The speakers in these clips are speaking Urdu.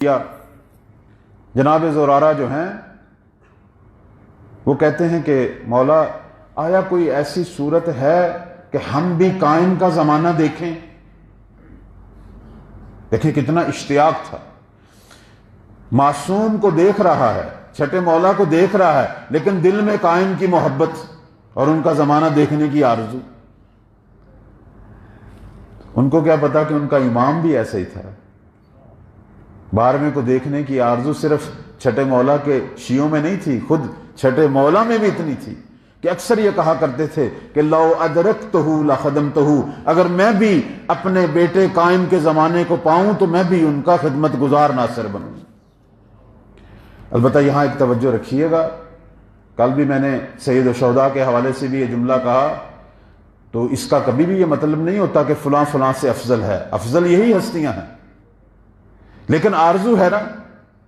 یا جناب زرارہ جو ہیں وہ کہتے ہیں کہ مولا آیا کوئی ایسی صورت ہے کہ ہم بھی قائم کا زمانہ دیکھیں؟ دیکھیں کتنا اشتیاق تھا، معصوم کو دیکھ رہا ہے، چھٹے مولا کو دیکھ رہا ہے، لیکن دل میں قائم کی محبت اور ان کا زمانہ دیکھنے کی آرزو۔ ان کو کیا پتا کہ ان کا امام بھی ایسا ہی تھا۔ 12ویں کو دیکھنے کی آرزو صرف چھٹے مولا کے شیعوں میں نہیں تھی، خود چھٹے مولا میں بھی اتنی تھی کہ اکثر یہ کہا کرتے تھے کہ لو ادرکتہ لخدمتہ، اگر میں بھی اپنے بیٹے قائم کے زمانے کو پاؤں تو میں بھی ان کا خدمت گزار ناصر بنوں۔ البتہ یہاں ایک توجہ رکھیے گا، کل بھی میں نے سید الشہداء کے حوالے سے بھی یہ جملہ کہا، تو اس کا کبھی بھی یہ مطلب نہیں ہوتا کہ فلاں فلاں سے افضل ہے، افضل یہی ہستیاں ہیں، لیکن آرزو ہے نا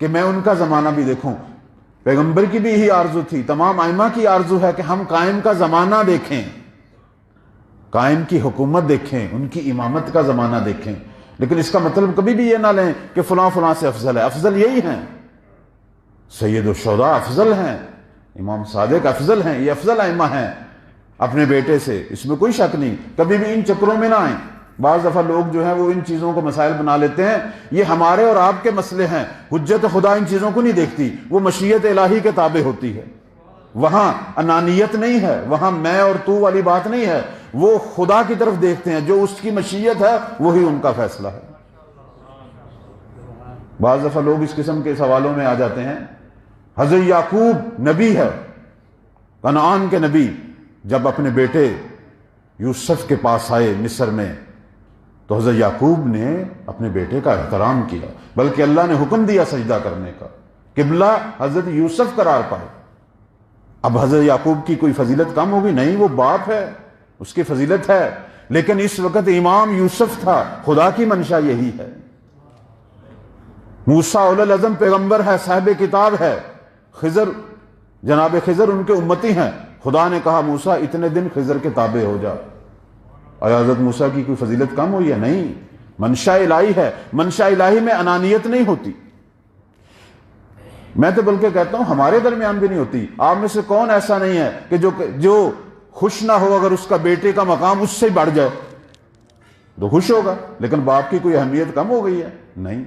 کہ میں ان کا زمانہ بھی دیکھوں۔ پیغمبر کی بھی یہی آرزو تھی، تمام ائمہ کی آرزو ہے کہ ہم قائم کا زمانہ دیکھیں، قائم کی حکومت دیکھیں، ان کی امامت کا زمانہ دیکھیں، لیکن اس کا مطلب کبھی بھی یہ نہ لیں کہ فلاں فلاں سے افضل ہے۔ افضل یہی ہیں، سید الشہداء افضل ہیں، امام صادق افضل ہیں، یہ افضل ائمہ ہیں اپنے بیٹے سے، اس میں کوئی شک نہیں۔ کبھی بھی ان چکروں میں نہ آئیں۔ بعض دفعہ لوگ جو ہیں وہ ان چیزوں کو مسائل بنا لیتے ہیں، یہ ہمارے اور آپ کے مسئلے ہیں، حجت خدا ان چیزوں کو نہیں دیکھتی، وہ مشیت الہی کے تابع ہوتی ہے۔ وہاں انانیت نہیں ہے، وہاں میں اور تو والی بات نہیں ہے، وہ خدا کی طرف دیکھتے ہیں، جو اس کی مشیت ہے وہی ان کا فیصلہ ہے۔ بعض دفعہ لوگ اس قسم کے سوالوں میں آ جاتے ہیں۔ حضرت یعقوب نبی ہے، کنعان کے نبی، جب اپنے بیٹے یوسف کے پاس آئے مصر میں تو حضرت یعقوب نے اپنے بیٹے کا احترام کیا، بلکہ اللہ نے حکم دیا سجدہ کرنے کا، قبلہ حضرت یوسف قرار پائے۔ اب حضرت یعقوب کی کوئی فضیلت کم ہوگی؟ نہیں، وہ باپ ہے، اس کی فضیلت ہے، لیکن اس وقت امام یوسف تھا، خدا کی منشا یہی ہے۔ موسیٰ اولو العزم پیغمبر ہے، صاحب کتاب ہے، خضر جناب خضر ان کے امتی ہیں، خدا نے کہا موسیٰ اتنے دن خضر کے تابع ہو جا۔ اور حضرت موسیٰ کی کوئی فضیلت کم ہوئی ہے؟ نہیں، منشا الہی ہے، منشا الہی میں انانیت نہیں ہوتی۔ میں تو بلکہ کہتا ہوں ہمارے درمیان بھی نہیں ہوتی۔ آپ میں سے کون ایسا نہیں ہے کہ جو خوش نہ ہو اگر اس کا بیٹے کا مقام اس سے بڑھ جائے؟ تو خوش ہوگا، لیکن باپ کی کوئی اہمیت کم ہو گئی ہے؟ نہیں۔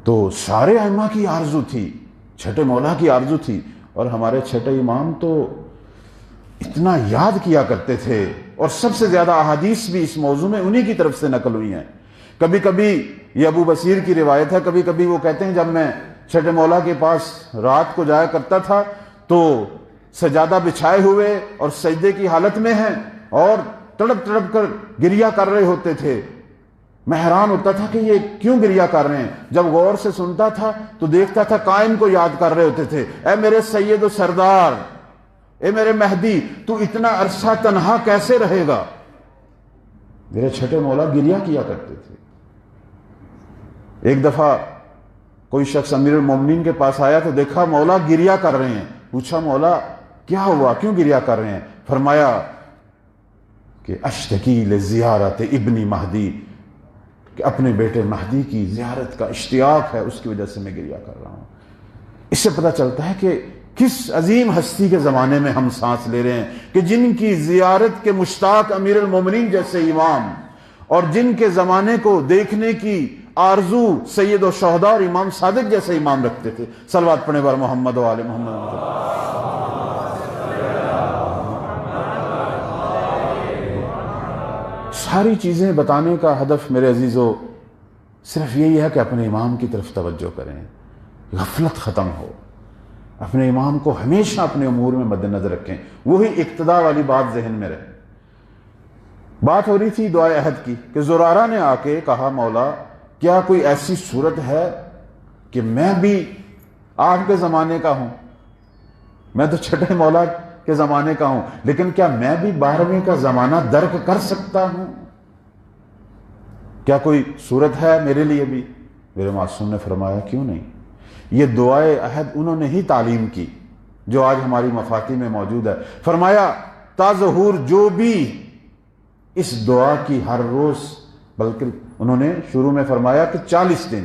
تو سارے ائمہ کی آرزو تھی، چھٹے مولا کی آرزو تھی، اور ہمارے چھٹے امام تو اتنا یاد کیا کرتے تھے، اور سب سے زیادہ احادیث بھی اس موضوع میں انہی کی طرف سے نقل ہوئی ہیں۔ کبھی کبھی یہ ابو بصیر کی روایت ہے، کبھی کبھی وہ کہتے ہیں جب میں چھٹے مولا کے پاس رات کو جایا کرتا تھا تو سجادہ بچھائے ہوئے اور سجدے کی حالت میں ہیں اور تڑپ تڑپ کر گریہ کر رہے ہوتے تھے۔ میں حیران ہوتا تھا کہ یہ کیوں گریہ کر رہے ہیں؟ جب غور سے سنتا تھا تو دیکھتا تھا قائم کو یاد کر رہے ہوتے تھے، اے میرے سید و سردار، اے میرے مہدی، تو اتنا عرصہ تنہا کیسے رہے گا؟ میرے چھٹے مولا گریہ کیا کرتے تھے۔ ایک دفعہ کوئی شخص امیر المومنین کے پاس آیا تو دیکھا مولا گریہ کر رہے ہیں، پوچھا مولا کیا ہوا، کیوں گریہ کر رہے ہیں؟ فرمایا کہ اشتکی لزیارت ابنی مہدی، کہ اپنے بیٹے مہدی کی زیارت کا اشتیاق ہے، اس کی وجہ سے میں گریہ کر رہا ہوں۔ اس سے پتہ چلتا ہے کہ کس عظیم ہستی کے زمانے میں ہم سانس لے رہے ہیں، کہ جن کی زیارت کے مشتاق امیر المومنین جیسے امام، اور جن کے زمانے کو دیکھنے کی آرزو سید الشہداء اور امام صادق جیسے امام رکھتے تھے۔ صلوات پڑھنے بار محمد و آل محمد۔ ساری چیزیں بتانے کا ہدف میرے عزیزو صرف یہی ہے کہ اپنے امام کی طرف توجہ کریں، غفلت ختم ہو، اپنے امام کو ہمیشہ اپنے امور میں مد نظر رکھیں، وہی اقتداء والی بات ذہن میں رہے۔ بات ہو رہی تھی دعائے عہد کی کہ زرارہ نے آ کے کہا مولا کیا کوئی ایسی صورت ہے کہ میں بھی آپ کے زمانے کا ہوں، میں تو چھٹے مولا کے زمانے کا ہوں، لیکن کیا میں بھی 12ویں کا زمانہ درک کر سکتا ہوں؟ کیا کوئی صورت ہے میرے لیے بھی؟ میرے معصوم نے فرمایا کیوں نہیں۔ یہ دعائے عہد انہوں نے ہی تعلیم کی جو آج ہماری مفاتی میں موجود ہے۔ فرمایا تا ظہور جو بھی اس دعا کی ہر روز، بلکہ انہوں نے شروع میں فرمایا کہ 40 دن